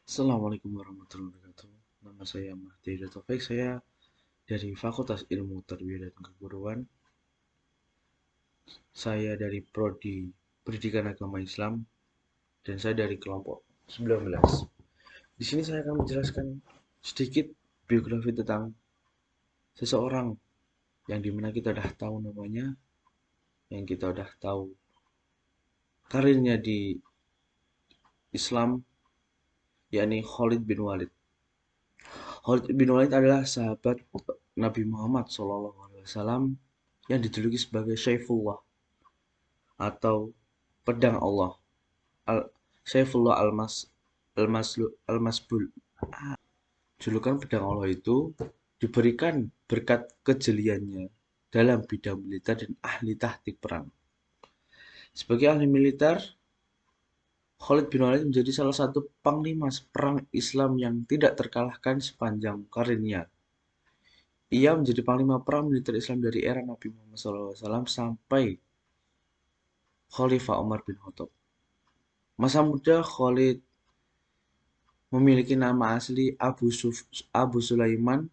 Assalamualaikum warahmatullahi wabarakatuh. Nama saya Mahdi Taufik. Saya dari Fakultas Ilmu Tarbiyah dan Keguruan. Saya dari Prodi Pendidikan Agama Islam dan saya dari kelompok 19. Di sini saya akan menjelaskan sedikit biografi tentang seseorang yang dimana kita udah tahu namanya, yang kita udah tahu karirnya di Islam, yakni Khalid bin Walid. Khalid bin Walid adalah sahabat Nabi Muhammad SAW yang dijuluki sebagai Syaifullah atau pedang Allah, al Saifullah al-Masbul. Julukan pedang Allah itu diberikan berkat kejeliannya dalam bidang militer dan ahli taktik perang. Sebagai ahli militer, Khalid bin Walid menjadi salah satu panglima perang Islam yang tidak terkalahkan sepanjang karirnya. Ia menjadi panglima perang militer Islam dari era Nabi Muhammad SAW sampai Khalifah Umar bin Khattab. Masa muda Khalid memiliki nama asli Abu Sulaiman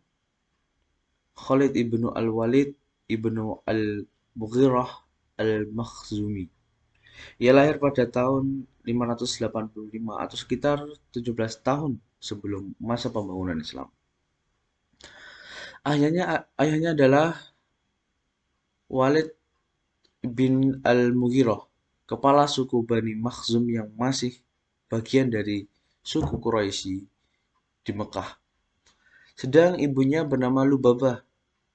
Khalid ibnu Al-Walid ibnu Al-Mughirah Al-Makhzumi. Ia lahir pada tahun 585 atau sekitar 17 tahun sebelum masa pembangunan Islam. Ayahnya adalah Walid bin Al-Mughirah, kepala suku Bani Makhzum yang masih bagian dari suku Quraisy di Mekah. Sedang ibunya bernama Lubabah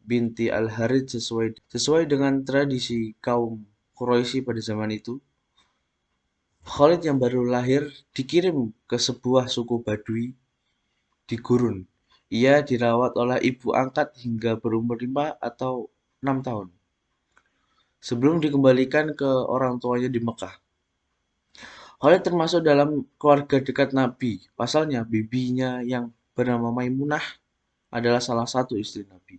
binti Al-Harith sesuai dengan tradisi kaum Quraisy pada zaman itu. Khalid yang baru lahir dikirim ke sebuah suku Badui di gurun. Ia dirawat oleh ibu angkat hingga berumur 5 atau 6 tahun. Sebelum dikembalikan ke orang tuanya di Mekah. Khalid termasuk dalam keluarga dekat Nabi. Pasalnya, bibinya yang bernama Maimunah adalah salah satu istri Nabi.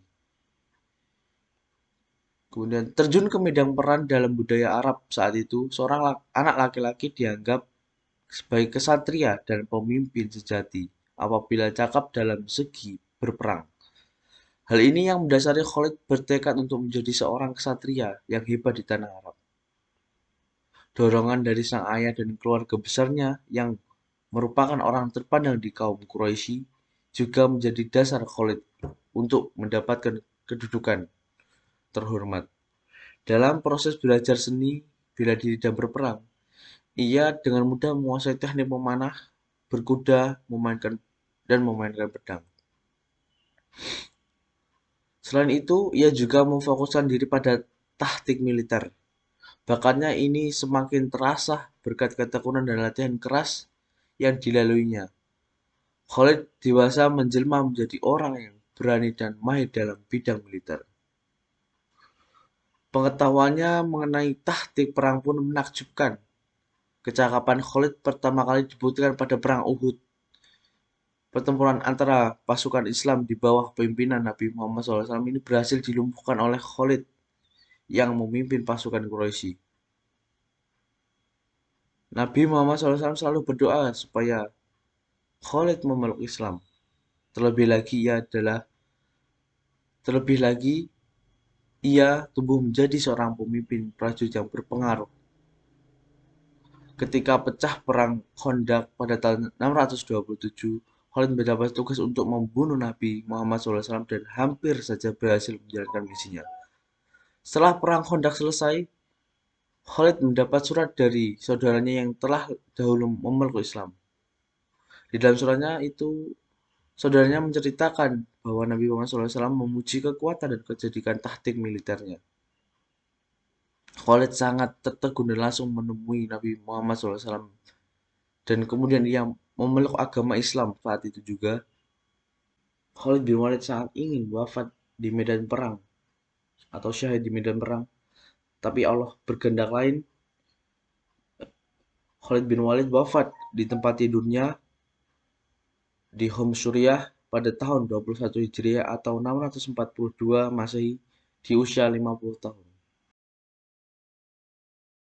Kemudian terjun ke medan perang dalam budaya Arab saat itu, seorang anak laki-laki dianggap sebagai kesatria dan pemimpin sejati apabila cakap dalam segi berperang. Hal ini yang mendasari Khalid bertekad untuk menjadi seorang kesatria yang hebat di tanah Arab. Dorongan dari sang ayah dan keluarga besarnya yang merupakan orang terpandang di kaum Quraisy juga menjadi dasar Khalid untuk mendapatkan kedudukan terhormat. Dalam proses belajar seni bela diri dan berperang, ia dengan mudah menguasai teknik memanah, berkuda, memainkan pedang. Selain itu, ia juga memfokuskan diri pada taktik militer. Bakatnya ini semakin terasah berkat ketekunan dan latihan keras yang dilaluinya. Khalid dewasa menjelma menjadi orang yang berani dan mahir dalam bidang militer. Pengetahuannya mengenai taktik perang pun menakjubkan. Kecakapan Khalid pertama kali dibuktikan pada Perang Uhud. Pertempuran antara pasukan Islam di bawah pimpinan Nabi Muhammad SAW ini berhasil dilumpuhkan oleh Khalid yang memimpin pasukan Quraisy. Nabi Muhammad SAW selalu berdoa supaya Khalid memeluk Islam. Terlebih lagi ia tumbuh menjadi seorang pemimpin prajurit yang berpengaruh. Ketika pecah perang Khandaq pada tahun 627, Khalid mendapat tugas untuk membunuh Nabi Muhammad SAW dan hampir saja berhasil menjalankan misinya. Setelah perang Khandaq selesai, Khalid mendapat surat dari saudaranya yang telah dahulu memeluk Islam. Di dalam suratnya itu, saudaranya menceritakan bahwa Nabi Muhammad SAW memuji kekuatan dan kecerdikan taktik militernya. Khalid sangat tertegun dan langsung menemui Nabi Muhammad SAW. Dan kemudian ia memeluk agama Islam saat itu juga. Khalid bin Walid sangat ingin wafat di medan perang atau syahid di medan perang. Tapi Allah berkehendak lain. Khalid bin Walid wafat di tempat tidurnya di Hom Suriah pada tahun 21 Hijriah atau 642 Masehi di usia 50 tahun.